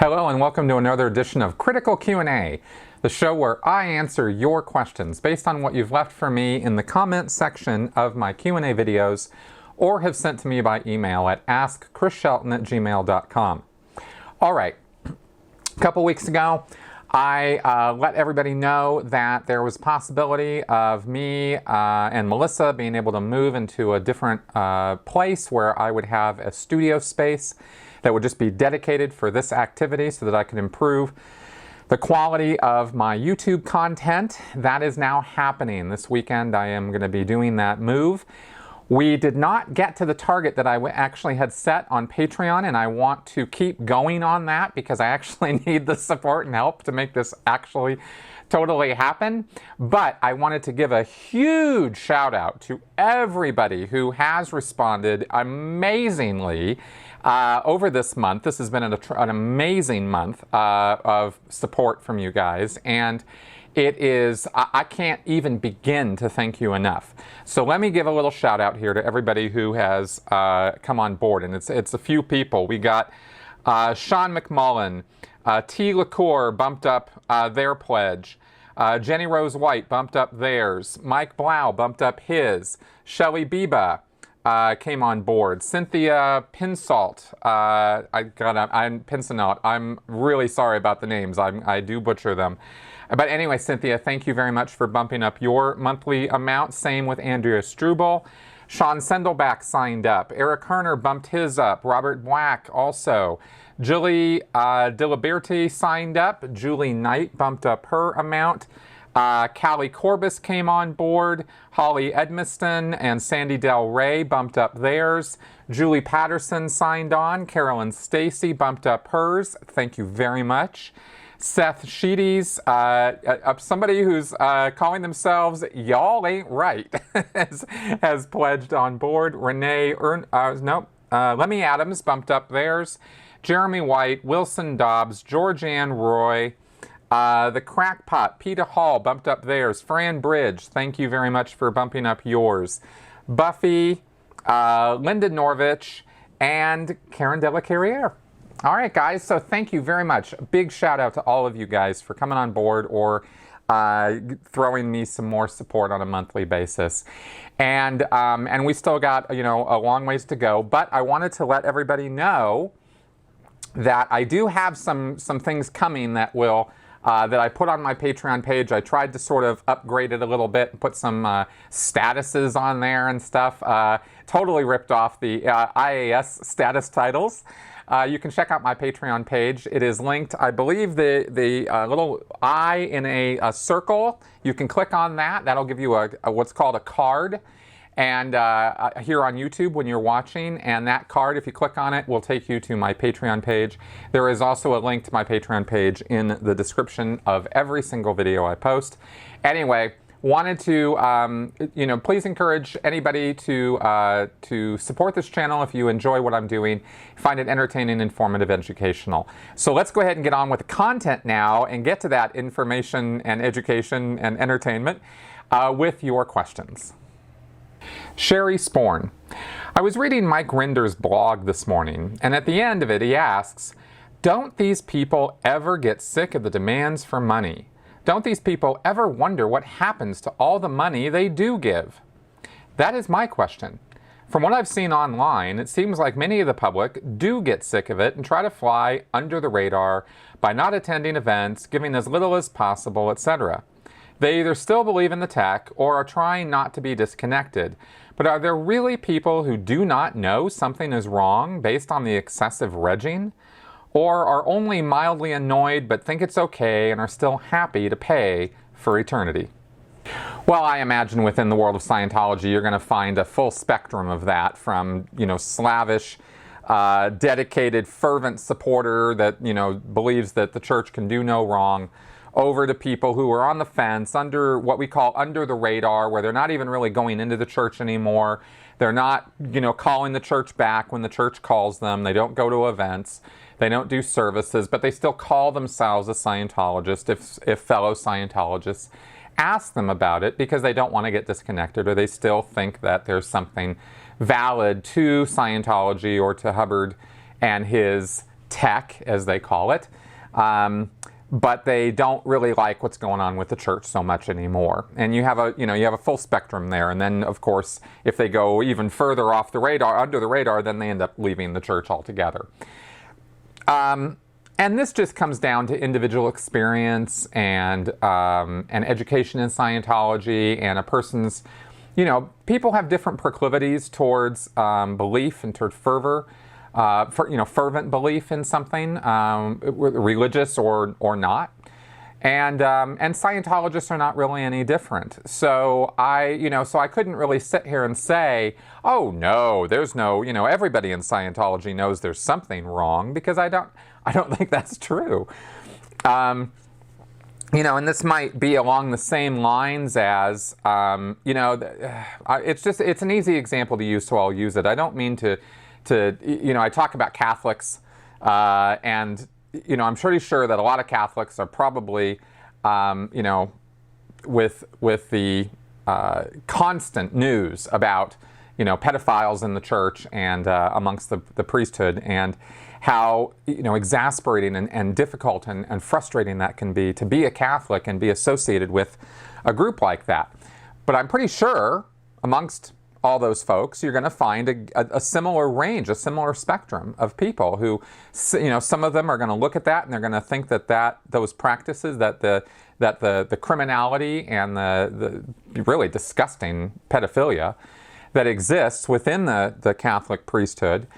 Hello and welcome to another edition of Critical Q&A, the show where I answer your questions based on what you've left for me in the comment section of my Q&A videos or have sent to me by email at askchrisshelton@gmail.com. All right, a couple weeks ago, I let everybody know that there was a possibility of me and Melissa being able to move into a different place where I would have a studio space that would just be dedicated for this activity so that I could improve the quality of my YouTube content. That is now happening. This weekend I am going to be doing that move. We did not get to the target that I actually had set on Patreon, and I want to keep going on that because I actually need the support and help to make this actually totally happen. But I wanted to give a huge shout out to everybody who has responded amazingly over this month. This has been an amazing month of support from you guys, and it is, I can't even begin to thank you enough. So let me give a little shout out here to everybody who has come on board, and it's a few people. We got Sean McMullen, T. LaCour bumped up their pledge. Jenny Rose White bumped up theirs. Mike Blau bumped up his. Shelly Biba came on board. Cynthia Pinsalt, I'm Pinsonalt. I'm really sorry about the names. I do butcher them. But anyway, Cynthia, thank you very much for bumping up your monthly amount. Same with Andrea Struble. Sean Sendelbach signed up. Eric Herner bumped his up. Robert Black also. Julie Diliberti signed up. Julie Knight bumped up her amount. Callie Corbis came on board. Holly Edmiston and Sandy Del Rey bumped up theirs. Julie Patterson signed on. Carolyn Stacy bumped up hers. Thank you very much. Seth Sheedy's, somebody who's calling themselves Y'all Ain't Right, has pledged on board. Renee, Lemmy Adams bumped up theirs. Jeremy White, Wilson Dobbs, Georgianne Roy, the Crackpot, Peter Hall bumped up theirs. Fran Bridge, thank you very much for bumping up yours. Buffy, Linda Norvich, and Karen Della Carriere. All right, guys, so thank you very much. A big shout out to all of you guys for coming on board or throwing me some more support on a monthly basis. And we still got, a long ways to go, but I wanted to let everybody know that I do have some things coming that will that I put on my Patreon page. I tried to sort of upgrade it a little bit and put some statuses on there and stuff. Totally ripped off the IAS status titles. You can check out my Patreon page. It is linked, I believe, the little eye in a circle. You can click on that. That'll give you a what's called a card. And here on YouTube when you're watching, and that card, if you click on it, will take you to my Patreon page. There is also a link to my Patreon page in the description of every single video I post. Anyway, wanted to, please encourage anybody to support this channel if you enjoy what I'm doing, find it entertaining, informative, educational. So let's go ahead and get on with the content now and get to that information and education and entertainment with your questions. Sherry Sporn. I was reading Mike Rinder's blog this morning, and at the end of it he asks, don't these people ever get sick of the demands for money? Don't these people ever wonder what happens to all the money they do give? That is my question. From what I've seen online, it seems like many of the public do get sick of it and try to fly under the radar by not attending events, giving as little as possible, etc. They either still believe in the tech or are trying not to be disconnected. But are there really people who do not know something is wrong based on the excessive regging? Or are only mildly annoyed but think it's okay and are still happy to pay for eternity? Well, I imagine within the world of Scientology you're going to find a full spectrum of that, from, slavish, dedicated, fervent supporter that, believes that the church can do no wrong, over to people who are on the fence, under what we call under the radar, where they're not even really going into the church anymore. They're not, calling the church back when the church calls them. They don't go to events. They don't do services, but they still call themselves a Scientologist if fellow Scientologists ask them about it because they don't want to get disconnected, or they still think that there's something valid to Scientology or to Hubbard and his tech, as they call it. But they don't really like what's going on with the church so much anymore. And you have a full spectrum there. And then, of course, if they go even further off the radar, under the radar, then they end up leaving the church altogether. And this just comes down to individual experience and education in Scientology and a person's, people have different proclivities towards belief and towards fervor. Fervent belief in something, religious or not, and Scientologists are not really any different. So I couldn't really sit here and say, oh no, there's no, everybody in Scientology knows there's something wrong, because I don't think that's true. And this might be along the same lines as, it's an easy example to use, so I'll use it. I don't mean to I talk about Catholics, and, I'm pretty sure that a lot of Catholics are probably, with the constant news about, pedophiles in the church and amongst the priesthood, and how, exasperating and difficult and frustrating that can be to be a Catholic and be associated with a group like that. But I'm pretty sure amongst all those folks, you're going to find a similar range, a similar spectrum of people who, some of them are going to look at that and they're going to think that those practices, that the criminality and the really disgusting pedophilia that exists within the Catholic priesthood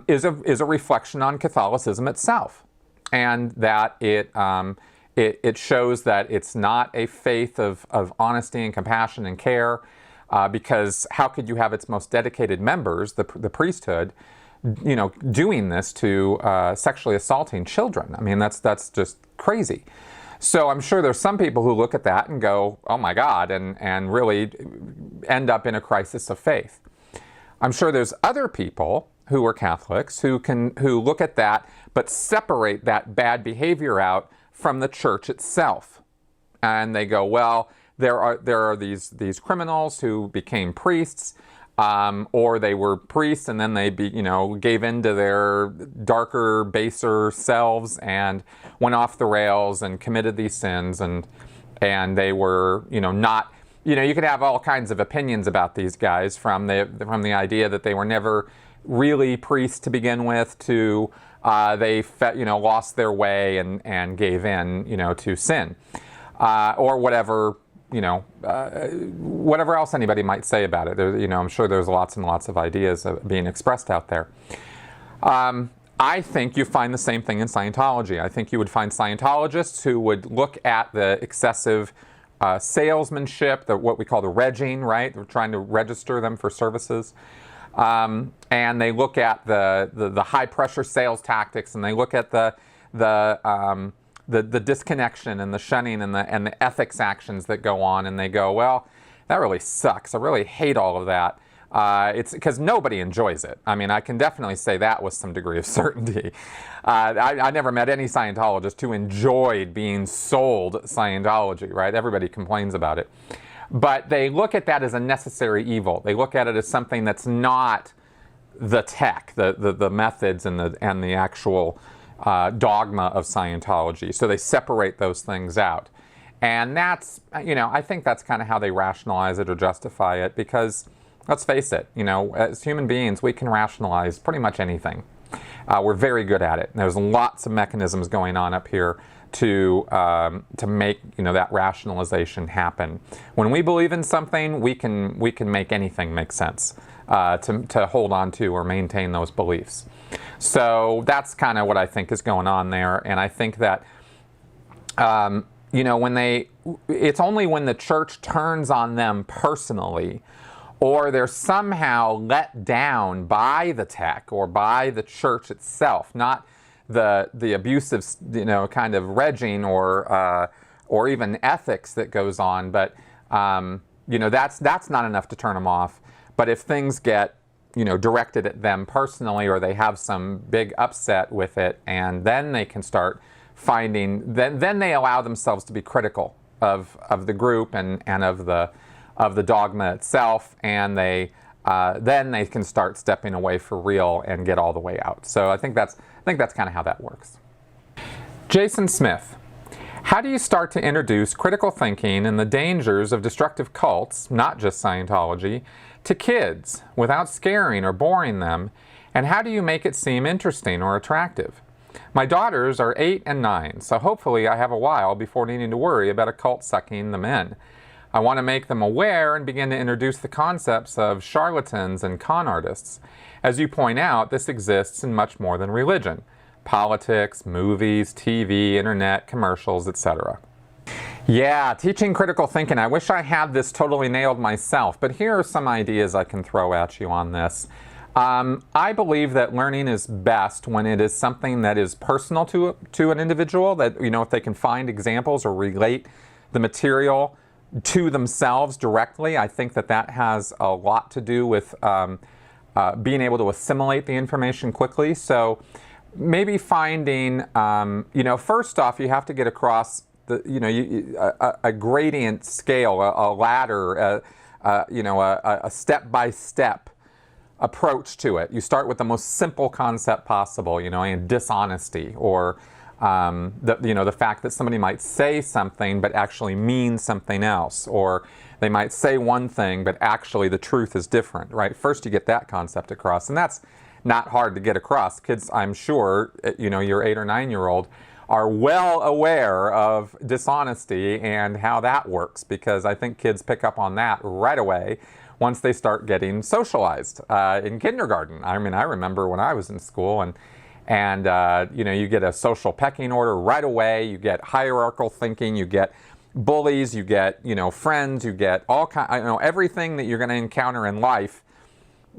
is a reflection on Catholicism itself, and that it shows that it's not a faith of honesty and compassion and care. Because how could you have its most dedicated members, the priesthood, doing this to sexually assaulting children? I mean, that's just crazy. So I'm sure there's some people who look at that and go, oh my God, and really end up in a crisis of faith. I'm sure there's other people who are Catholics who look at that but separate that bad behavior out from the church itself. And they go, well, there are these criminals who became priests, or they were priests and then they gave in to their darker, baser selves and went off the rails and committed these sins, and they were not, you could have all kinds of opinions about these guys, from the idea that they were never really priests to begin with, to they lost their way and gave in to sin, or whatever. Whatever else anybody might say about it. I'm sure there's lots and lots of ideas being expressed out there. I think you find the same thing in Scientology. I think you would find Scientologists who would look at the excessive salesmanship, what we call the regging, right? They're trying to register them for services. And they look at the high-pressure sales tactics, and they look at the disconnection and the shunning and the ethics actions that go on, and they go, well, that really sucks. I really hate all of that. It's because nobody enjoys it. I mean, I can definitely say that with some degree of certainty. I never met any Scientologist who enjoyed being sold Scientology, right? Everybody complains about it. But they look at that as a necessary evil. They look at it as something that's not the tech, the methods and the actual dogma of Scientology. So they separate those things out. And that's, I think that's kind of how they rationalize it or justify it, because let's face it, as human beings, we can rationalize pretty much anything. We're very good at it. And there's lots of mechanisms going on up here to make that rationalization happen. When we believe in something, we can make anything make sense, to hold on to or maintain those beliefs. So that's kind of what I think is going on there. And I think that it's only when the church turns on them personally, or they're somehow let down by the tech or by the church itself, not the abusive, kind of regging or even ethics that goes on. But that's not enough to turn them off. But if things get directed at them personally, or they have some big upset with it, and then they can start finding, then they allow themselves to be critical of the group and of the dogma itself, and then they can start stepping away for real and get all the way out. So I think that's think that's kind of how that works. Jason Smith. How do you start to introduce critical thinking and the dangers of destructive cults, not just Scientology, to kids without scaring or boring them? And how do you make it seem interesting or attractive? My daughters are 8 and 9, so hopefully I have a while before needing to worry about a cult sucking them in. I want to make them aware and begin to introduce the concepts of charlatans and con artists. As you point out, this exists in much more than religion. Politics, movies, TV, internet, commercials, etc. Yeah, teaching critical thinking. I wish I had this totally nailed myself, but here are some ideas I can throw at you on this. I believe that learning is best when it is something that is personal to an individual, that, you know, if they can find examples or relate the material to themselves directly. I think that that has a lot to do with being able to assimilate the information quickly. So maybe finding, you know, first off, you have to get across the, you know, a gradient scale, a ladder, you know, a step-by-step approach to it. You start with the most simple concept possible, you know, and dishonesty, or you know, the fact that somebody might say something but actually mean something else, or they might say one thing but actually the truth is different, right? First you get that concept across, and that's not hard to get across. Kids, I'm sure, you know, your 8 or 9-year-old are well aware of dishonesty and how that works, because I think kids pick up on that right away once they start getting socialized in kindergarten. I mean, I remember when I was in school, and you know, you get a social pecking order right away. You get hierarchical thinking. You get bullies. You get, you know, friends. You get all kind, you know, everything that you're going to encounter in life.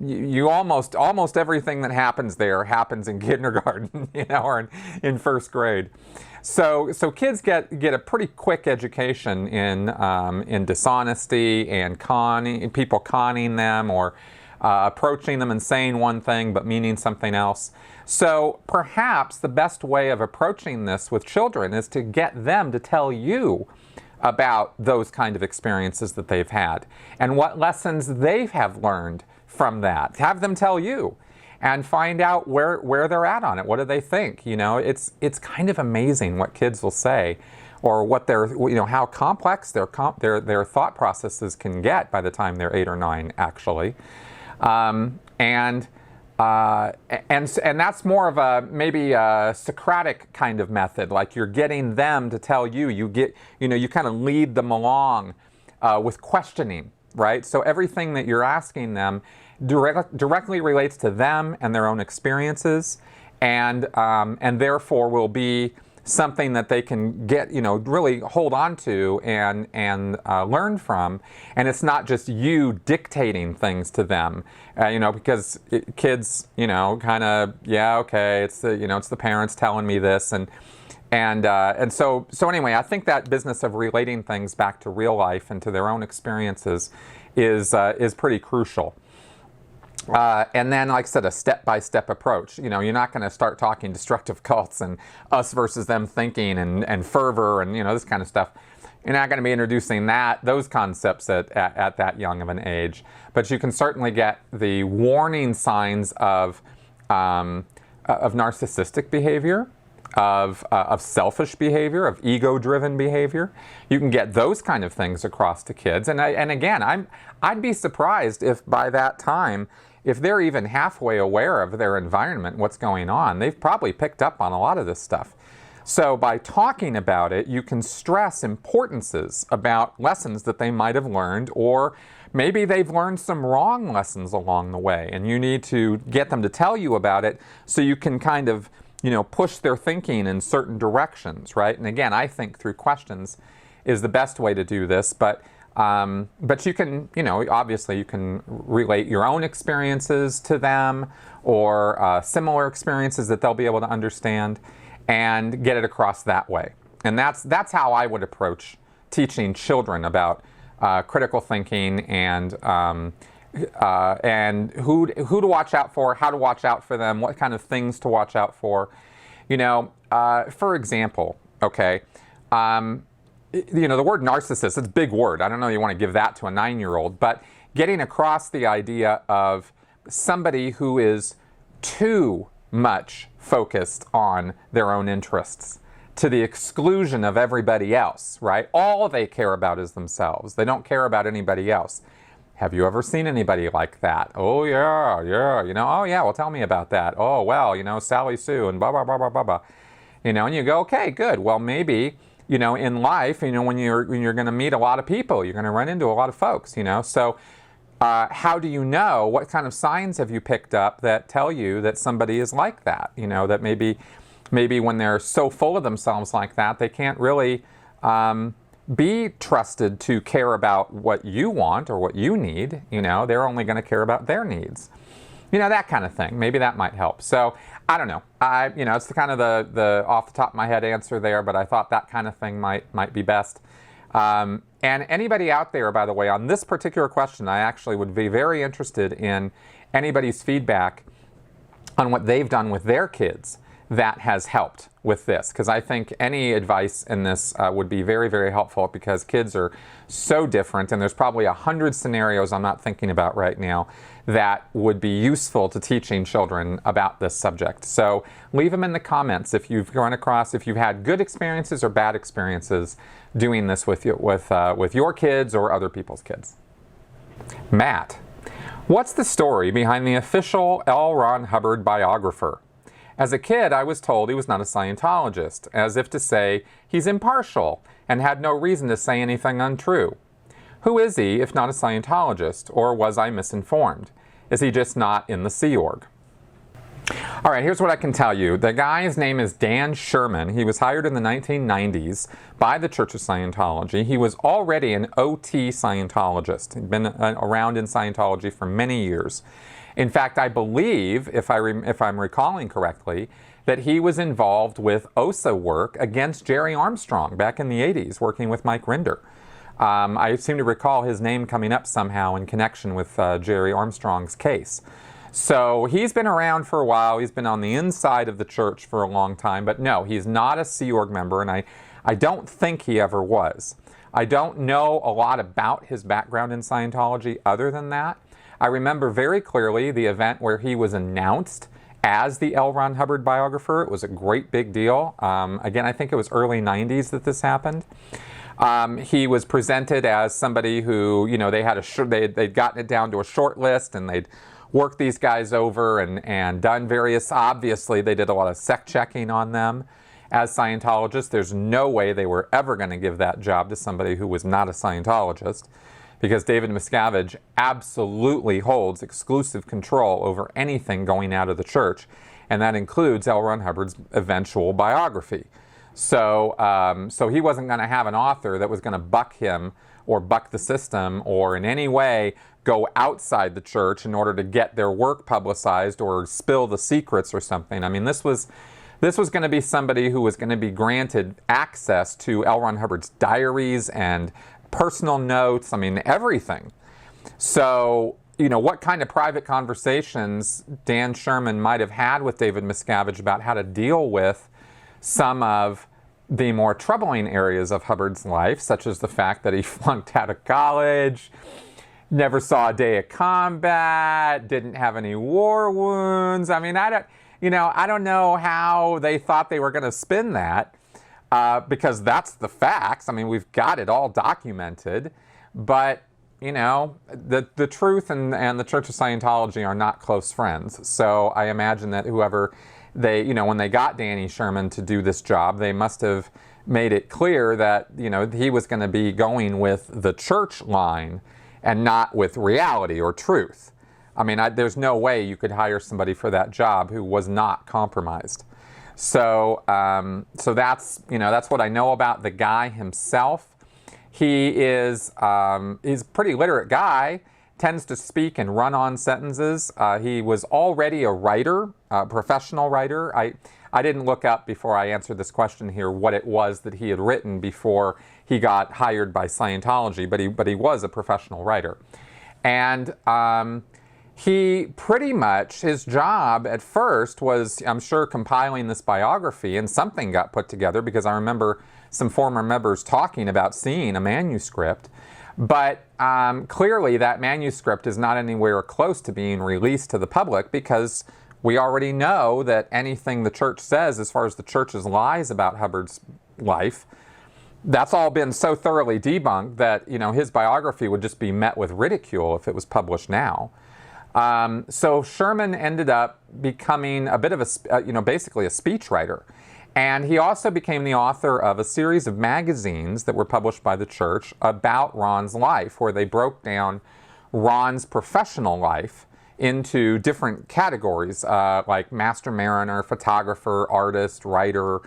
You almost everything that happens there happens in kindergarten, you know, or in first grade. So kids get a pretty quick education in dishonesty and people conning them, or approaching them and saying one thing but meaning something else. So perhaps the best way of approaching this with children is to get them to tell you about those kind of experiences that they've had and what lessons they have learned from that. Have them tell you and find out where they're at on it. What do they think? You know, it's kind of amazing what kids will say, or what their, you know, how complex their thought processes can get by the time they're 8 or 9, actually. And that's more of a maybe a Socratic kind of method. Like, you're getting them to tell you. You kind of lead them along with questioning, right? So everything that you're asking them directly relates to them and their own experiences, and therefore will be something that they can get, you know, really hold on to and learn from. And it's not just you dictating things to them, you know, because kids, you know, kind of, yeah, okay, it's the, you know, it's the parents telling me this, and so anyway, I think that business of relating things back to real life and to their own experiences is pretty crucial. And then, like I said, a step-by-step approach. You know, you're not going to start talking destructive cults and us versus them thinking and fervor and, you know, this kind of stuff. You're not going to be introducing those concepts at that young of an age. But you can certainly get the warning signs of narcissistic behavior, of selfish behavior, of ego-driven behavior. You can get those kind of things across to kids. And again, I'd be surprised if by that time, if they're even halfway aware of their environment, what's going on. They've probably picked up on a lot of this stuff. So by talking about it, you can stress importances about lessons that they might have learned, or maybe they've learned some wrong lessons along the way, and you need to get them to tell you about it so you can kind of, you know, push their thinking in certain directions, right? And again, I think through questions is the best way to do this, but you can, you know, obviously you can relate your own experiences to them, or similar experiences that they'll be able to understand, and get it across that way. And that's how I would approach teaching children about critical thinking and who to watch out for, how to watch out for them, what kind of things to watch out for. You know, for example, okay, you know, the word narcissist, it's a big word. I don't know you want to give that to a 9-year-old, but getting across the idea of somebody who is too much focused on their own interests to the exclusion of everybody else, right? All they care about is themselves. They don't care about anybody else. Have you ever seen anybody like that? Oh, yeah, oh, yeah, well, tell me about that. Oh, well, Sally Sue and blah, blah, blah, blah, blah, blah. And you go, okay, good. Well, maybe, in life, when you're going to meet a lot of people, you're going to run into a lot of folks, So how do you know? What kind of signs have you picked up that tell you that somebody is like that? That maybe when they're so full of themselves like that, they can't really be trusted to care about what you want or what you need. They're only going to care about their needs. That kind of thing. Maybe that might help. So I don't know. It's the kind of the off the top of my head answer there, but I thought that kind of thing might be best. And anybody out there, by the way, on this particular question, I actually would be very interested in anybody's feedback on what they've done with their kids that has helped with this, because I think any advice in this would be very, very helpful, because kids are so different, and there's probably 100 scenarios I'm not thinking about right now that would be useful to teaching children about this subject. So leave them in the comments if you've run across, if you've had good experiences or bad experiences doing this with your kids or other people's kids. Matt, what's the story behind the official L. Ron Hubbard biographer? As a kid, I was told he was not a Scientologist, as if to say he's impartial and had no reason to say anything untrue. Who is he if not a Scientologist, or was I misinformed? Is he just not in the Sea Org? All right, here's what I can tell you. The guy's name is Dan Sherman. He was hired in the 1990s by the Church of Scientology. He was already an OT Scientologist. He'd been around in Scientology for many years. In fact, I believe, if I'm recalling correctly, that he was involved with OSA work against Jerry Armstrong back in the 80s, working with Mike Rinder. I seem to recall his name coming up somehow in connection with Jerry Armstrong's case. So he's been around for a while. He's been on the inside of the church for a long time. But no, he's not a Sea Org member, and I don't think he ever was. I don't know a lot about his background in Scientology other than that. I remember very clearly the event where he was announced as the L. Ron Hubbard biographer. It was a great big deal. Again, I think it was early 90s that this happened. He was presented as somebody who, they'd gotten it down to a short list, and they'd worked these guys over and done various, obviously they did a lot of sect checking on them as Scientologists. There's no way they were ever going to give that job to somebody who was not a Scientologist, because David Miscavige absolutely holds exclusive control over anything going out of the church, and that includes L. Ron Hubbard's eventual biography. So he wasn't going to have an author that was going to buck him or buck the system or in any way go outside the church in order to get their work publicized or spill the secrets or something. I mean, this was going to be somebody who was going to be granted access to L. Ron Hubbard's diaries and personal notes, everything. So, what kind of private conversations Dan Sherman might have had with David Miscavige about how to deal with some of the more troubling areas of Hubbard's life, such as the fact that he flunked out of college, never saw a day of combat, didn't have any war wounds. I don't know how they thought they were going to spin that. Because that's the facts. We've got it all documented, but the truth and the Church of Scientology are not close friends. So I imagine that whoever when they got Danny Sherman to do this job, they must have made it clear that he was going to be going with the church line and not with reality or truth. There's no way you could hire somebody for that job who was not compromised. So that's what I know about the guy himself. He's a pretty literate guy, tends to speak in run-on sentences. He was already a writer, a professional writer. I didn't look up before I answered this question here what it was that he had written before he got hired by Scientology, but he was a professional writer. And he pretty much, his job at first was, I'm sure, compiling this biography, and something got put together because I remember some former members talking about seeing a manuscript. But clearly that manuscript is not anywhere close to being released to the public because, We already know that anything the church says as far as the church's lies about Hubbard's life, that's all been so thoroughly debunked that, his biography would just be met with ridicule if it was published now. So Sherman ended up becoming a bit of basically a speechwriter. And he also became the author of a series of magazines that were published by the church about Ron's life, where they broke down Ron's professional life into different categories, like master mariner, photographer, artist, writer,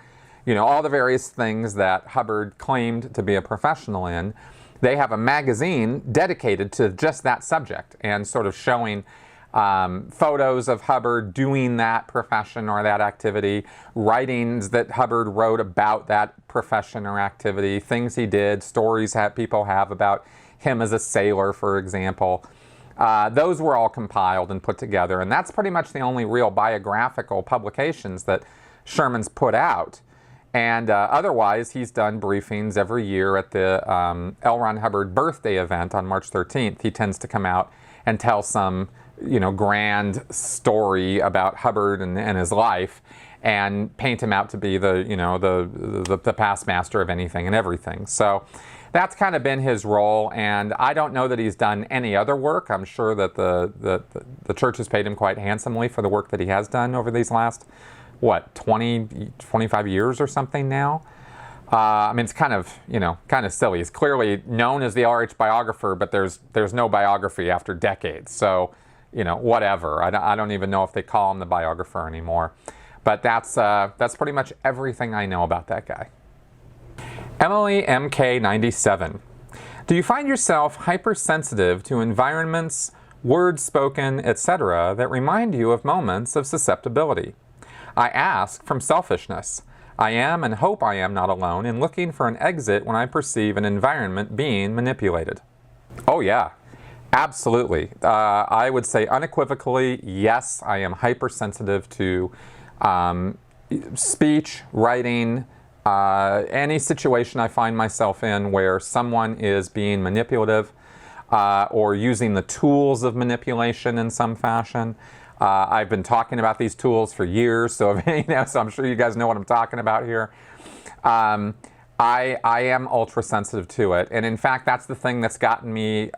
all the various things that Hubbard claimed to be a professional in. They have a magazine dedicated to just that subject and sort of showing photos of Hubbard doing that profession or that activity, writings that Hubbard wrote about that profession or activity, things he did, stories that people have about him as a sailor, for example. Those were all compiled and put together, and that's pretty much the only real biographical publications that Sherman's put out. And otherwise, he's done briefings every year at the L. Ron Hubbard birthday event on March 13th. He tends to come out and tell some, grand story about Hubbard and his life, and paint him out to be the past master of anything and everything. So that's kind of been his role, and I don't know that he's done any other work. I'm sure that the church has paid him quite handsomely for the work that he has done over these last 25 years or something now. It's kind of silly. He's clearly known as the LRH biographer, but there's no biography after decades. So, whatever. I don't even know if they call him the biographer anymore. But that's pretty much everything I know about that guy. Emily MK97. Do you find yourself hypersensitive to environments, words spoken, etc. that remind you of moments of susceptibility? I ask from selfishness. I am and hope I am not alone in looking for an exit when I perceive an environment being manipulated. Oh yeah, absolutely. I would say unequivocally, yes, I am hypersensitive to speech, writing, any situation I find myself in where someone is being manipulative or using the tools of manipulation in some fashion. I've been talking about these tools for years, so so I'm sure you guys know what I'm talking about here. I am ultra sensitive to it, and in fact, that's the thing that's gotten me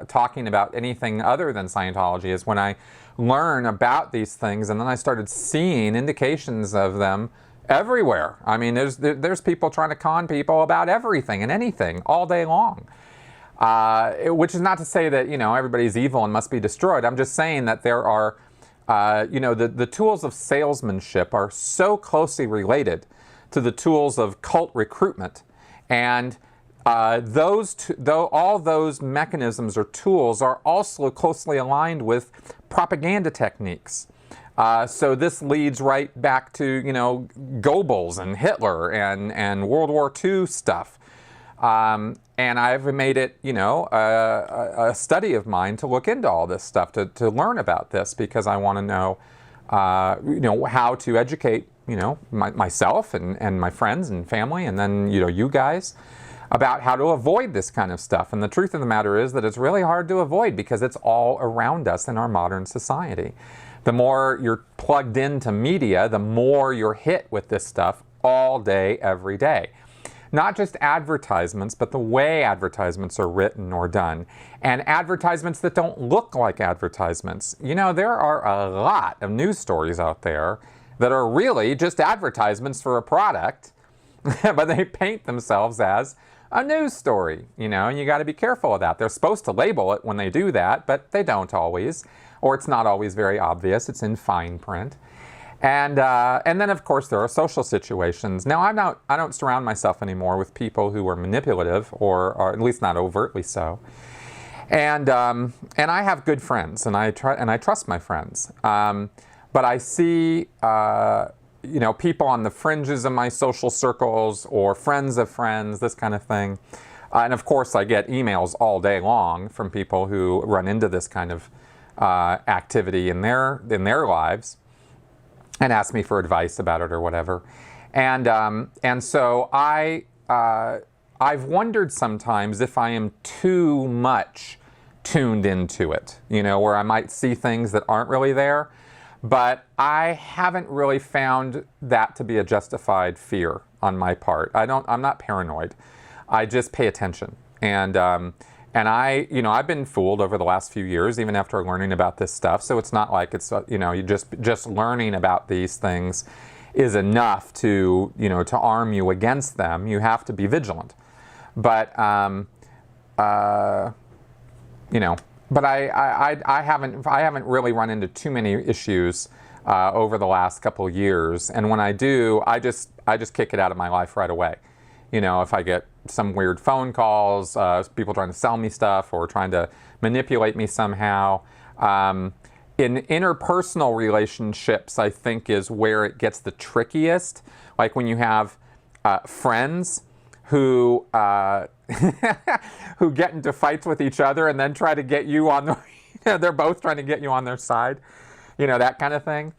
talking about anything other than Scientology. Is when I learn about these things, and then I started seeing indications of them everywhere. I mean, there's people trying to con people about everything and anything all day long. Which is not to say that everybody's evil and must be destroyed. I'm just saying that there are. The tools of salesmanship are so closely related to the tools of cult recruitment. And all those mechanisms or tools are also closely aligned with propaganda techniques. So this leads right back to, Goebbels and Hitler and World War II stuff. And I've made it, a study of mine to look into all this stuff, to learn about this, because I want to know, how to educate, myself and my friends and family, and then, you guys, about how to avoid this kind of stuff. And the truth of the matter is that it's really hard to avoid because it's all around us in our modern society. The more you're plugged into media, the more you're hit with this stuff all day, every day. Not just advertisements, but the way advertisements are written or done. And advertisements that don't look like advertisements. There are a lot of news stories out there that are really just advertisements for a product, but they paint themselves as a news story, and you got to be careful of that. They're supposed to label it when they do that, but they don't always, or it's not always very obvious. It's in fine print. And then, of course, there are social situations. Now, I don't surround myself anymore with people who are manipulative, or at least not overtly so. And I have good friends, and I trust my friends. But I see, people on the fringes of my social circles, or friends of friends, this kind of thing. And of course, I get emails all day long from people who run into this kind of activity in their lives, and ask me for advice about it or whatever. And so I've wondered sometimes if I am too much tuned into it, where I might see things that aren't really there. But I haven't really found that to be a justified fear on my part. I'm not paranoid. I just pay attention. And I've been fooled over the last few years, even after learning about this stuff. So it's not like it's, you just learning about these things is enough to, to arm you against them. You have to be vigilant. But, but I haven't really run into too many issues over the last couple of years. And when I do, I just kick it out of my life right away. If I get some weird phone calls, people trying to sell me stuff or trying to manipulate me somehow. In interpersonal relationships, I think is where it gets the trickiest. Like when you have friends who who get into fights with each other and then try to get you on the, they're both trying to get you on their side, that kind of thing.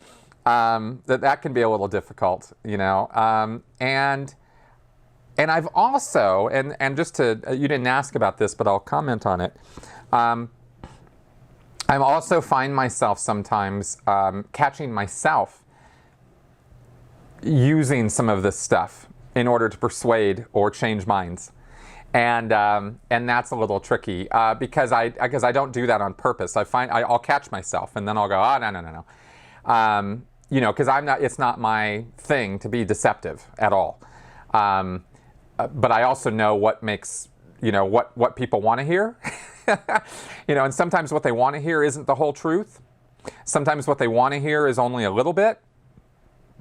That can be a little difficult, and I've also, and just to, you didn't ask about this, but I'll comment on it. I also find myself sometimes catching myself using some of this stuff in order to persuade or change minds. And that's a little tricky because I don't do that on purpose. I'll catch myself and then I'll go, oh, no. Because it's not my thing to be deceptive at all. But I also know what makes, what people want to hear. And sometimes what they want to hear isn't the whole truth. Sometimes what they want to hear is only a little bit.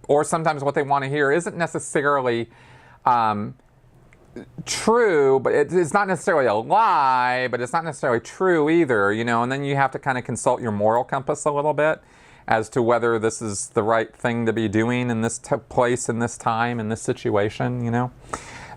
Or sometimes what they want to hear isn't necessarily true, but it's not necessarily a lie, but it's not necessarily true either, and then you have to kind of consult your moral compass a little bit as to whether this is the right thing to be doing in this place, in this time, in this situation,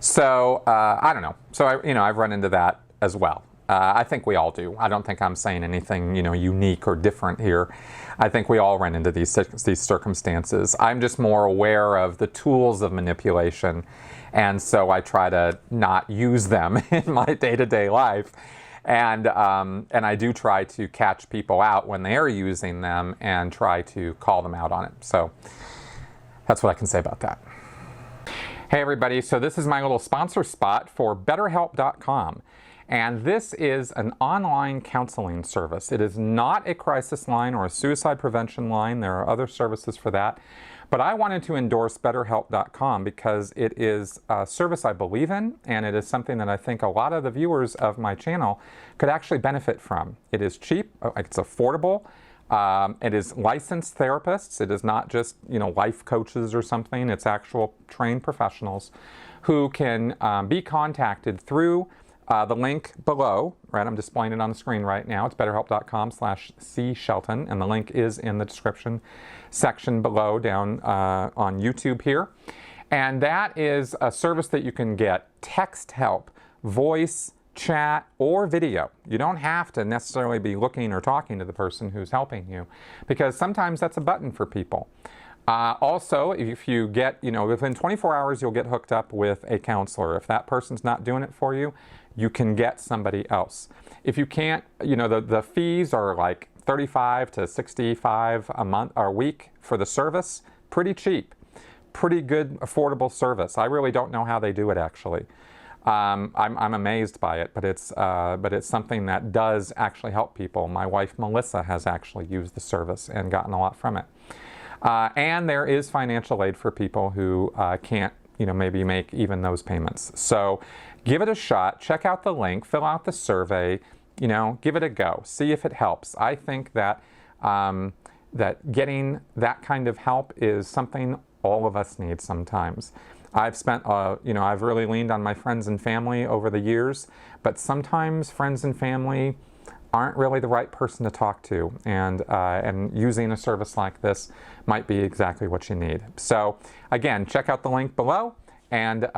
So, I don't know. So, I've run into that as well. I think we all do. I don't think I'm saying anything, unique or different here. I think we all run into these circumstances. I'm just more aware of the tools of manipulation, and so I try to not use them in my day-to-day life. And I do try to catch people out when they're using them and try to call them out on it. So that's what I can say about that. Hey everybody, so this is my little sponsor spot for BetterHelp.com. And this is an online counseling service. It is not a crisis line or a suicide prevention line. There are other services for that. But I wanted to endorse BetterHelp.com because it is a service I believe in, and it is something that I think a lot of the viewers of my channel could actually benefit from. It is cheap, it's affordable. It is licensed therapists. It is not just, life coaches or something. It's actual trained professionals who can be contacted through the link below, right? I'm displaying it on the screen right now. It's betterhelp.com/cshelton, and the link is in the description section below down on YouTube here. And that is a service that you can get text help, voice, chat, or video. You don't have to necessarily be looking or talking to the person who's helping you, because sometimes that's a button for people. Also, if you get, within 24 hours, you'll get hooked up with a counselor. If that person's not doing it for you, you can get somebody else. If you can't, the fees are like $35 to $65 a month or a week for the service. Pretty cheap, pretty good, affordable service. I really don't know how they do it actually. I'm amazed by it, but it's something that does actually help people. My wife Melissa has actually used the service and gotten a lot from it. And there is financial aid for people who can't, maybe make even those payments. So give it a shot. Check out the link. Fill out the survey. Give it a go. See if it helps. I think that that getting that kind of help is something all of us need sometimes. I've spent, I've really leaned on my friends and family over the years, but sometimes friends and family aren't really the right person to talk to, and using a service like this might be exactly what you need. So again, check out the link below and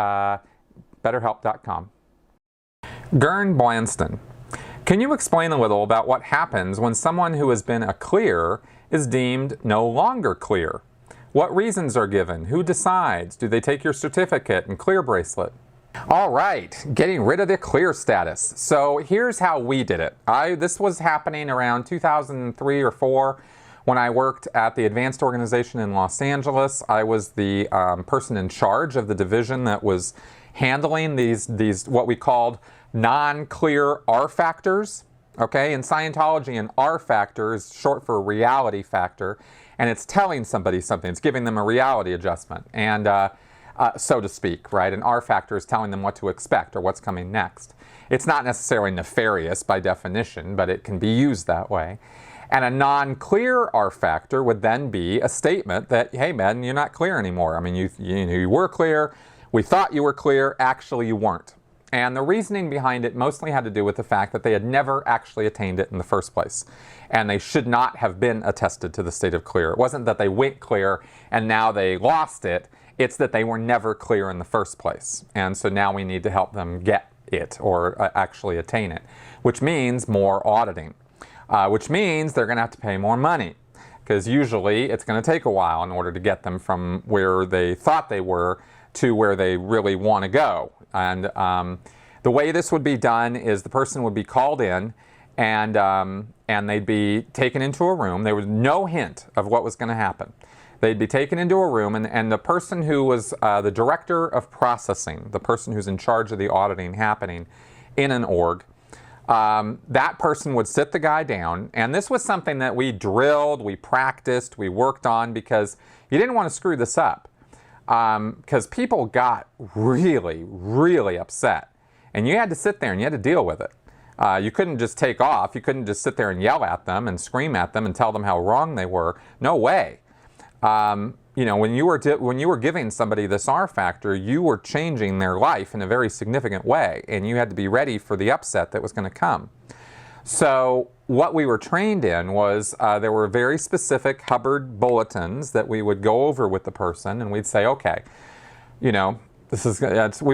BetterHelp.com. Gern Blanston, can you explain a little about what happens when someone who has been a clear is deemed no longer clear? What reasons are given? Who decides? Do they take your certificate and clear bracelet? All right, getting rid of the clear status. So here's how we did it. This was happening around 2003 or 4 When I worked at the Advanced Organization in Los Angeles, I was the person in charge of the division that was handling these what we called non-clear R factors. Okay, in Scientology, an R factor is short for reality factor, and it's telling somebody something. It's giving them a reality adjustment, and so to speak, right? An R factor is telling them what to expect or what's coming next. It's not necessarily nefarious by definition, but it can be used that way. And a non-clear R factor would then be a statement that, hey man, you're not clear anymore. I mean, you were clear, we thought you were clear, actually you weren't. And the reasoning behind it mostly had to do with the fact that they had never actually attained it in the first place. And they should not have been attested to the state of clear. It wasn't that they went clear and now they lost it, it's that they were never clear in the first place. And so now we need to help them get it or actually attain it, which means more auditing. Which means they're going to have to pay more money, because usually it's going to take a while in order to get them from where they thought they were to where they really want to go. And the way this would be done is the person would be called in, and they'd be taken into a room. There was no hint of what was going to happen. They'd be taken into a room, and the person who was the director of processing, the person who's in charge of the auditing happening in an org, that person would sit the guy down, and this was something that we drilled, we practiced, we worked on, because you didn't want to screw this up. Because people got really, really upset, and you had to sit there and you had to deal with it. You couldn't just take off. You couldn't just sit there and yell at them and scream at them and tell them how wrong they were. No way. When you were giving somebody this R factor, you were changing their life in a very significant way, and you had to be ready for the upset that was going to come. So what we were trained in was there were very specific Hubbard bulletins that we would go over with the person, and we'd say, okay, we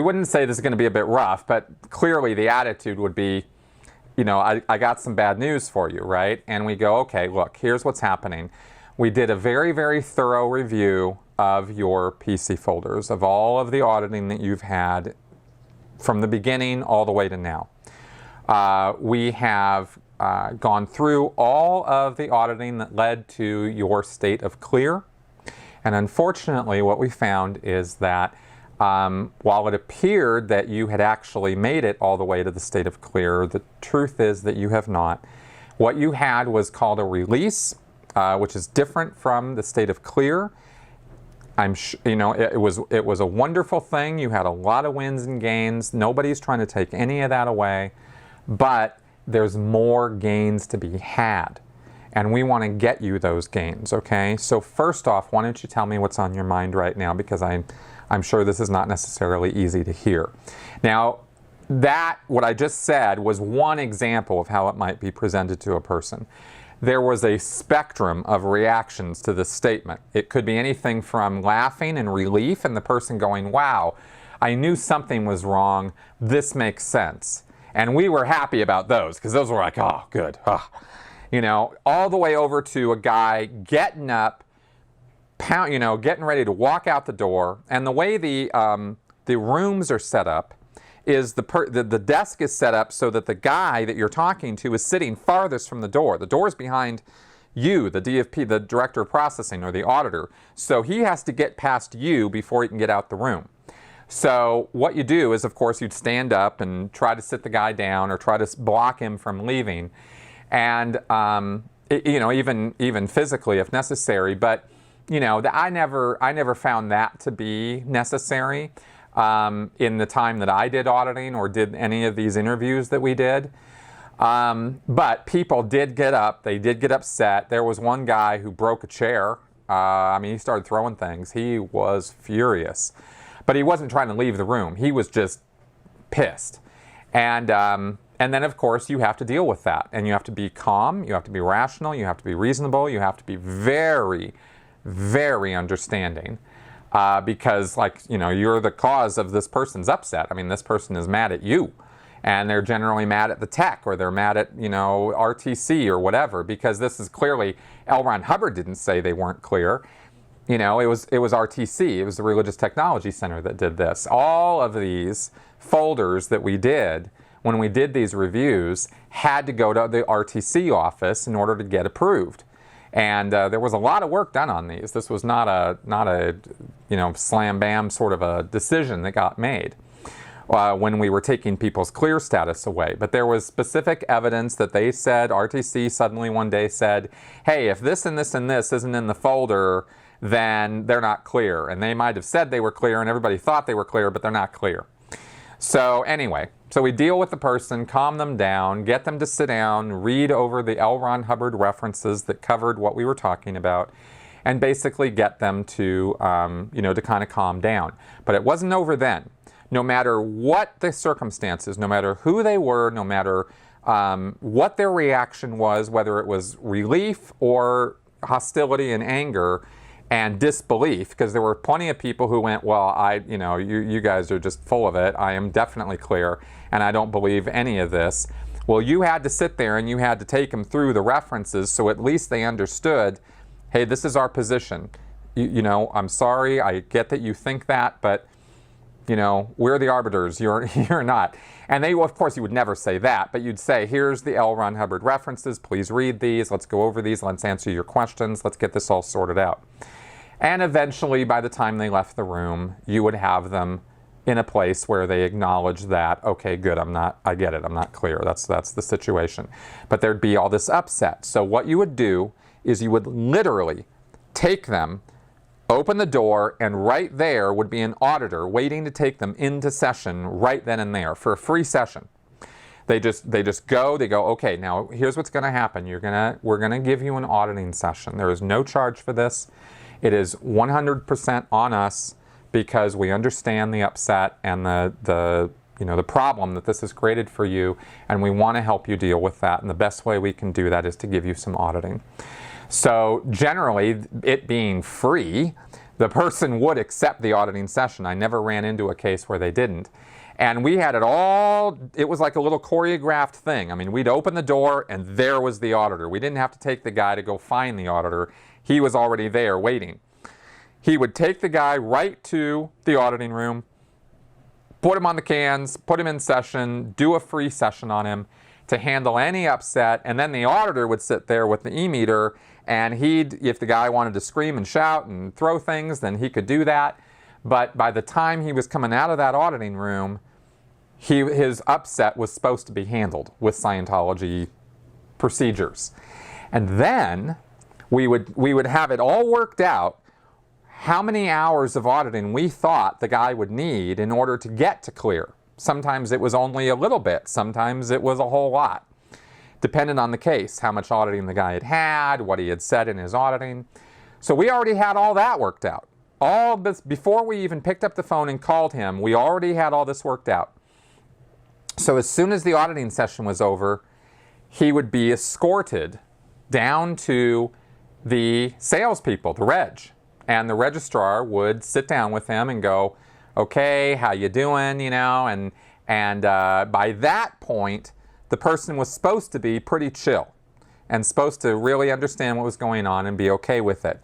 wouldn't say this is going to be a bit rough, but clearly the attitude would be, I got some bad news for you, right? And we go, okay, look, here's what's happening. We did a very, very thorough review of your PC folders, of all of the auditing that you've had from the beginning all the way to now. We have gone through all of the auditing that led to your state of clear. And unfortunately, what we found is that while it appeared that you had actually made it all the way to the state of clear, the truth is that you have not. What you had was called a release, which is different from the state of clear. It was a wonderful thing. You had a lot of wins and gains. Nobody's trying to take any of that away, but there's more gains to be had, and we want to get you those gains. Okay. So first off, why don't you tell me what's on your mind right now, because I'm sure this is not necessarily easy to hear. Now, what I just said was one example of how it might be presented to a person. There was a spectrum of reactions to this statement. It could be anything from laughing and relief and the person going, wow, I knew something was wrong, this makes sense. And we were happy about those, because those were like, oh, good. Oh. All the way over to a guy getting up, getting ready to walk out the door. And the way the rooms are set up is the desk is set up so that the guy that you're talking to is sitting farthest from the door. The door's behind you, the DFP, the director of processing, or the auditor. So he has to get past you before he can get out the room. So what you do is, of course, you'd stand up and try to sit the guy down or try to block him from leaving, and even physically if necessary. But I never found that to be necessary. In the time that I did auditing or did any of these interviews that we did. But people did get up. They did get upset. There was one guy who broke a chair. He started throwing things. He was furious. But he wasn't trying to leave the room. He was just pissed. And then, of course, you have to deal with that. And you have to be calm. You have to be rational. You have to be reasonable. You have to be very, very understanding. Because you're the cause of this person's upset. This person is mad at you, and they're generally mad at the tech, or they're mad at, RTC or whatever, because this is clearly, L. Ron Hubbard didn't say they weren't clear. It was RTC, it was the Religious Technology Center that did this. All of these folders that we did when we did these reviews had to go to the RTC office in order to get approved. And there was a lot of work done on these. This was not a slam bam sort of a decision that got made when we were taking people's clear status away. But there was specific evidence that they said, RTC suddenly one day said, hey, if this and this and this isn't in the folder, then they're not clear. And they might have said they were clear and everybody thought they were clear, but they're not clear. So anyway, so we deal with the person, calm them down, get them to sit down, read over the L. Ron Hubbard references that covered what we were talking about, and basically get them to, to kind of calm down. But it wasn't over then. No matter what the circumstances, no matter who they were, no matter what their reaction was, whether it was relief or hostility and anger and disbelief, because there were plenty of people who went, well, you guys are just full of it. I am definitely clear, and I don't believe any of this. Well, you had to sit there and you had to take them through the references so at least they understood, hey, this is our position. I'm sorry, I get that you think that, but we're the arbiters, you're not. And of course, you would never say that, but you'd say, here's the L. Ron Hubbard references, please read these, let's go over these, let's answer your questions, let's get this all sorted out. And eventually, by the time they left the room, you would have them in a place where they acknowledge that, okay, good, I get it, I'm not clear, that's the situation. But there'd be all this upset. So what you would do is you would literally take them, open the door, and right there would be an auditor waiting to take them into session right then and there for a free session. They go, okay, now here's what's going to happen. We're going to give you an auditing session. There is no charge for this. It is 100% on us because we understand the upset and the problem that this has created for you, and we want to help you deal with that. And the best way we can do that is to give you some auditing. So generally, it being free, the person would accept the auditing session. I never ran into a case where they didn't. And we had it all, it was like a little choreographed thing. I mean, we'd open the door and there was the auditor. We didn't have to take the guy to go find the auditor. He was already there waiting. He would take the guy right to the auditing room, put him on the cans, put him in session, do a free session on him to handle any upset, and then the auditor would sit there with the e-meter, and if the guy wanted to scream and shout and throw things, then he could do that. But by the time he was coming out of that auditing room, his upset was supposed to be handled with Scientology procedures. And then we would have it all worked out how many hours of auditing we thought the guy would need in order to get to clear. Sometimes it was only a little bit, sometimes it was a whole lot. Depending on the case, how much auditing the guy had had, what he had said in his auditing. So we already had all that worked out. All this, before we even picked up the phone and called him, we already had all this worked out. So as soon as the auditing session was over, he would be escorted down to the salespeople, the reg. And the registrar would sit down with him and go, okay, how you doing, and by that point, the person was supposed to be pretty chill and supposed to really understand what was going on and be okay with it.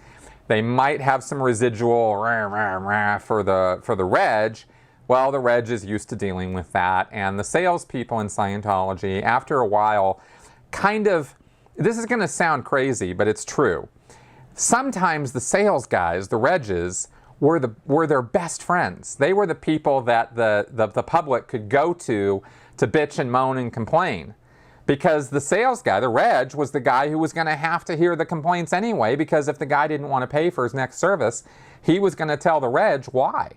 They might have some residual rah, rah, rah for the reg. Well, the reg is used to dealing with that. And the salespeople in Scientology, after a while, this is going to sound crazy, but it's true. Sometimes the sales guys, the regs, were their best friends. They were the people that the public could go to bitch and moan and complain. Because the sales guy, the reg, was the guy who was going to have to hear the complaints anyway, because if the guy didn't want to pay for his next service, he was going to tell the reg why.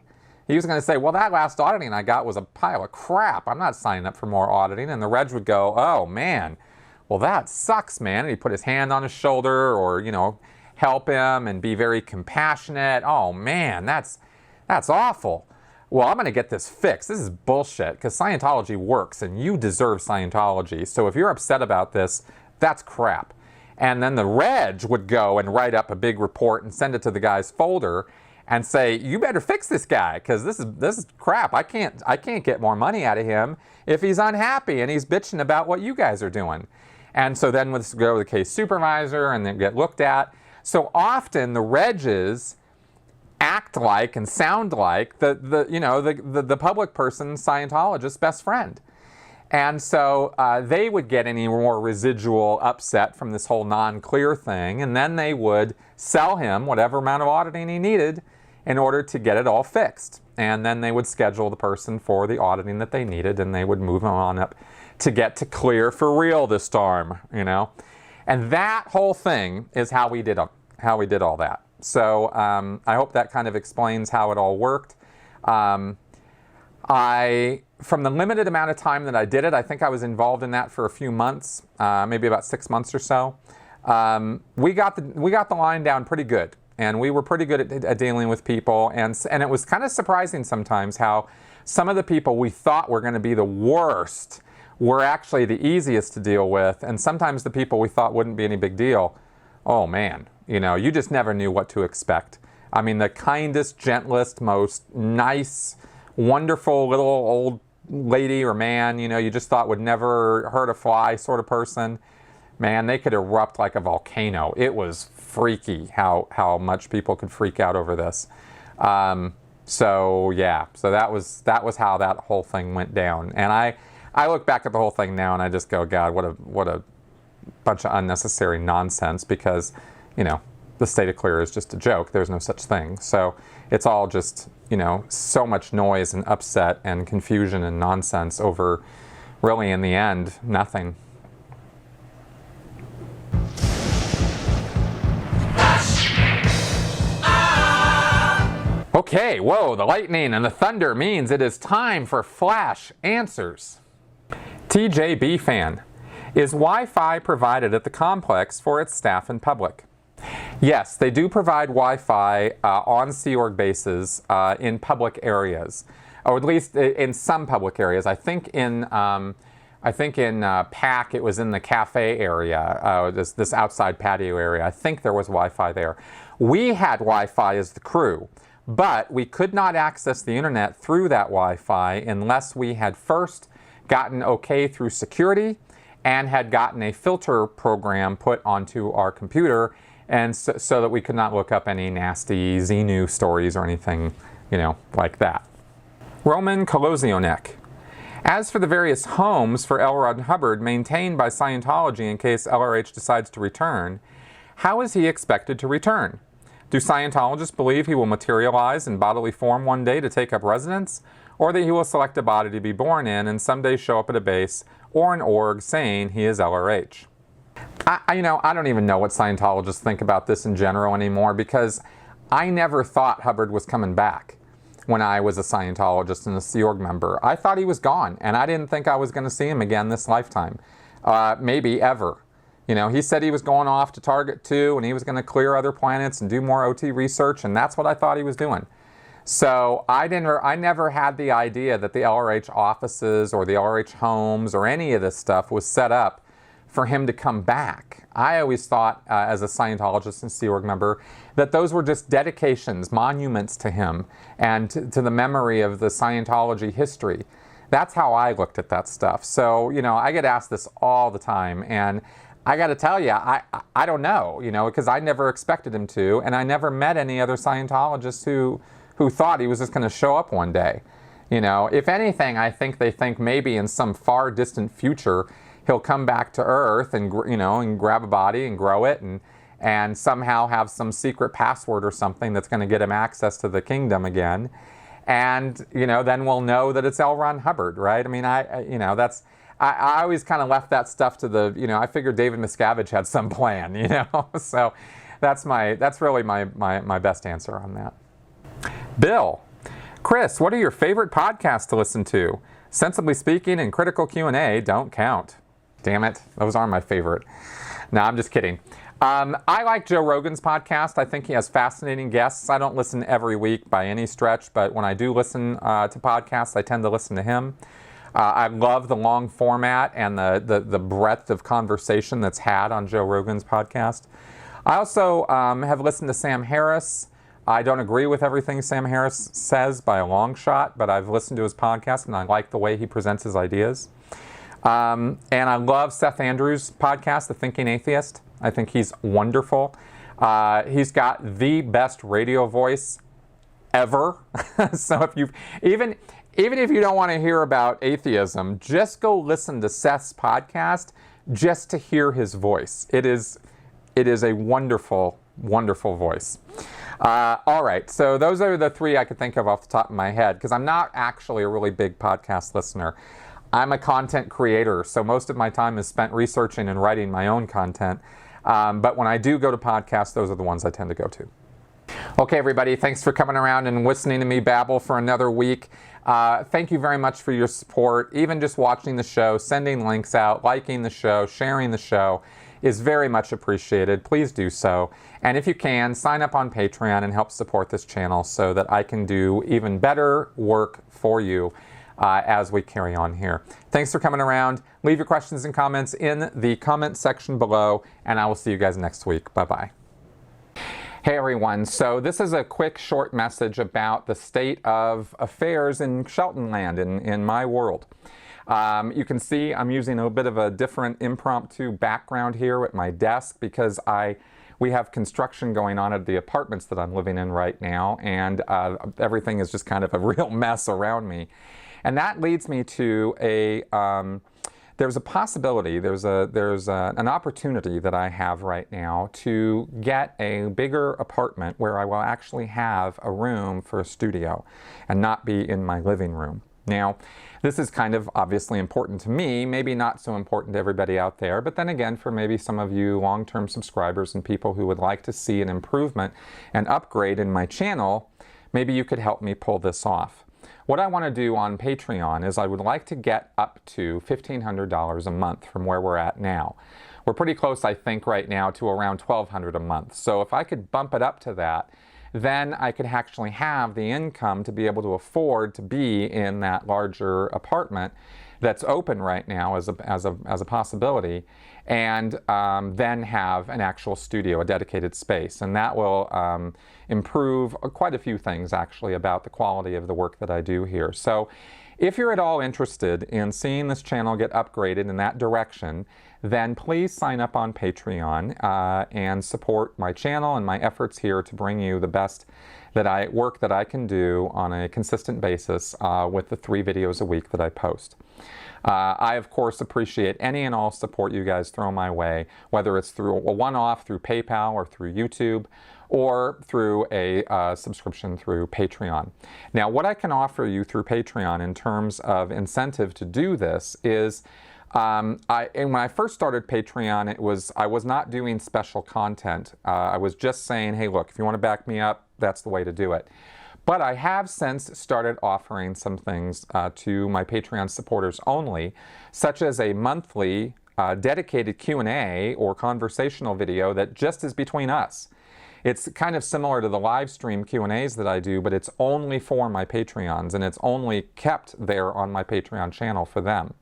He was going to say, well, that last auditing I got was a pile of crap. I'm not signing up for more auditing. And the reg would go, oh, man, well, that sucks, man. And he'd put his hand on his shoulder or, help him and be very compassionate. Oh, man, that's awful. Well, I'm going to get this fixed. This is bullshit because Scientology works and you deserve Scientology. So if you're upset about this, that's crap. And then the reg would go and write up a big report and send it to the guy's folder and say, you better fix this guy because this is crap. I can't get more money out of him if he's unhappy and he's bitching about what you guys are doing. And so then we'll go to the case supervisor and then get looked at. So often the regs act like and sound like the public person's Scientologist's best friend. And so they would get any more residual upset from this whole non-clear thing, and then they would sell him whatever amount of auditing he needed in order to get it all fixed. And then they would schedule the person for the auditing that they needed, and they would move on up to get to clear for real this time, you know. And that whole thing is how we did all that. So I hope that kind of explains how it all worked. From the limited amount of time that I did it, I think I was involved in that for a few months, maybe about 6 months or so. We got the line down pretty good, and we were pretty good at dealing with people, and it was kind of surprising sometimes how some of the people we thought were going to be the worst were actually the easiest to deal with, and sometimes the people we thought wouldn't be any big deal, oh man, you know, you just never knew what to expect. I mean, the kindest, gentlest, most nice, wonderful little old lady or man, you know, you just thought would never hurt a fly sort of person, man, they could erupt like a volcano. It was freaky how much people could freak out over this. So yeah, so that was how that whole thing went down. And I look back at the whole thing now and I just go, God, what a bunch of unnecessary nonsense, because, you know, the state of clear is just a joke. There's no such thing. So it's all just, you know, so much noise and upset and confusion and nonsense over, really, in the end, nothing. Okay, whoa, the lightning and the thunder means it is time for Flash Answers. TJB fan, is Wi-Fi provided at the complex for its staff and public? Yes, they do provide Wi-Fi on Sea Org bases in public areas, or at least in some public areas. I think in PAC it was in the cafe area, this outside patio area. I think there was Wi-Fi there. We had Wi-Fi as the crew, but we could not access the internet through that Wi-Fi unless we had first gotten okay through security and had gotten a filter program put onto our computer, and so that we could not look up any nasty Xenu stories or anything, you know, like that. Roman Kolozionek. As for the various homes for L. Ron Hubbard maintained by Scientology in case LRH decides to return, how is he expected to return? Do Scientologists believe he will materialize in bodily form one day to take up residence, or that he will select a body to be born in and someday show up at a base or an org saying he is LRH? I don't even know what Scientologists think about this in general anymore, because I never thought Hubbard was coming back when I was a Scientologist and a Sea Org member. I thought he was gone, and I didn't think I was going to see him again this lifetime, maybe ever. You know, he said he was going off to Target 2 and he was going to clear other planets and do more OT research, and that's what I thought he was doing. So I never had the idea that the LRH offices or the LRH homes or any of this stuff was set up for him to come back. I always thought, as a Scientologist and Sea Org member, that those were just dedications, monuments to him and to the memory of the Scientology history. That's how I looked at that stuff. So, you know, I get asked this all the time, and I got to tell you, I don't know, you know, because I never expected him to, and I never met any other Scientologists who thought he was just going to show up one day. You know, if anything, I think they think maybe in some far distant future he'll come back to Earth and, you know, and grab a body and grow it and somehow have some secret password or something that's going to get him access to the kingdom again. And, you know, then we'll know that it's L. Ron Hubbard, right? I mean, I always kind of left that stuff to the, you know, I figured David Miscavige had some plan, you know? So that's really my best answer on that. Bill, Chris, what are your favorite podcasts to listen to? Sensibly Speaking and Critical Q&A don't count. Damn it, those are my favorite. No, I'm just kidding. I like Joe Rogan's podcast. I think he has fascinating guests. I don't listen every week by any stretch, but when I do listen to podcasts, I tend to listen to him. I love the long format and the breadth of conversation that's had on Joe Rogan's podcast. I also have listened to Sam Harris. I don't agree with everything Sam Harris says by a long shot, but I've listened to his podcast and I like the way he presents his ideas. And I love Seth Andrews' podcast, The Thinking Atheist. I think he's wonderful. He's got the best radio voice ever. So if you've even if you don't want to hear about atheism, just go listen to Seth's podcast just to hear his voice. It is a wonderful, wonderful voice. All right, so those are the three I could think of off the top of my head, because I'm not actually a really big podcast listener. I'm a content creator, so most of my time is spent researching and writing my own content. But when I do go to podcasts, those are the ones I tend to go to. Okay, everybody, thanks for coming around and listening to me babble for another week. Thank you very much for your support. Even just watching the show, sending links out, liking the show, sharing the show is very much appreciated. Please do so. And if you can, sign up on Patreon and help support this channel so that I can do even better work for you as we carry on here. Thanks for coming around. Leave your questions and comments in the comment section below, and I will see you guys next week. Bye-bye. Hey everyone, so this is a quick short message about the state of affairs in Shelton land, in my world. You can see I'm using a bit of a different impromptu background here at my desk because we have construction going on at the apartments that I'm living in right now, and everything is just kind of a real mess around me. And that leads me to there's a possibility, there's an opportunity that I have right now to get a bigger apartment where I will actually have a room for a studio and not be in my living room. Now, this is kind of obviously important to me, maybe not so important to everybody out there, but then again, for maybe some of you long-term subscribers and people who would like to see an improvement and upgrade in my channel, maybe you could help me pull this off. What I want to do on Patreon is I would like to get up to $1,500 a month from where we're at now. We're pretty close, I think, right now to around $1,200 a month. So if I could bump it up to that, then I could actually have the income to be able to afford to be in that larger apartment that's open right now as a possibility, and then have an actual studio, a dedicated space. And that will improve quite a few things actually about the quality of the work that I do here. So if you're at all interested in seeing this channel get upgraded in that direction, then please sign up on Patreon and support my channel and my efforts here to bring you the best work that I can do on a consistent basis with the 3 videos a week that I post. I, of course, appreciate any and all support you guys throw my way, whether it's through a one-off through PayPal or through YouTube, or through a subscription through Patreon. Now, what I can offer you through Patreon in terms of incentive to do this is, and when I first started Patreon, I was not doing special content. I was just saying, hey, look, if you want to back me up, that's the way to do it. But I have since started offering some things to my Patreon supporters only, such as a monthly dedicated Q&A or conversational video that just is between us. It's kind of similar to the live stream Q&As that I do, but it's only for my Patreons, and it's only kept there on my Patreon channel for them.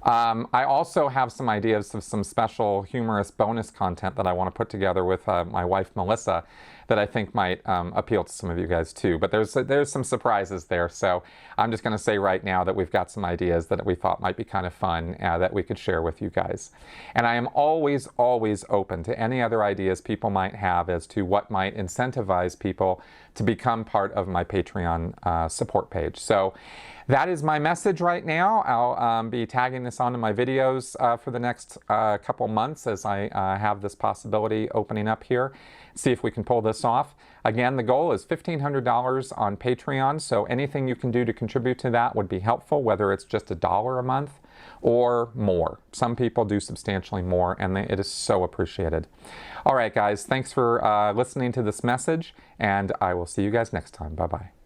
I also have some ideas of some special humorous bonus content that I want to put together with my wife Melissa that I think might appeal to some of you guys too. But there's some surprises there, so I'm just going to say right now that we've got some ideas that we thought might be kind of fun that we could share with you guys. And I am always, always open to any other ideas people might have as to what might incentivize people to become part of my Patreon support page. So that is my message right now. I'll be tagging this onto my videos for the next couple months as I have this possibility opening up here. See if we can pull this off. Again, the goal is $1,500 on Patreon, so anything you can do to contribute to that would be helpful, whether it's just $1 a month or more. Some people do substantially more, and it is so appreciated. All right, guys, thanks for listening to this message, and I will see you guys next time. Bye-bye.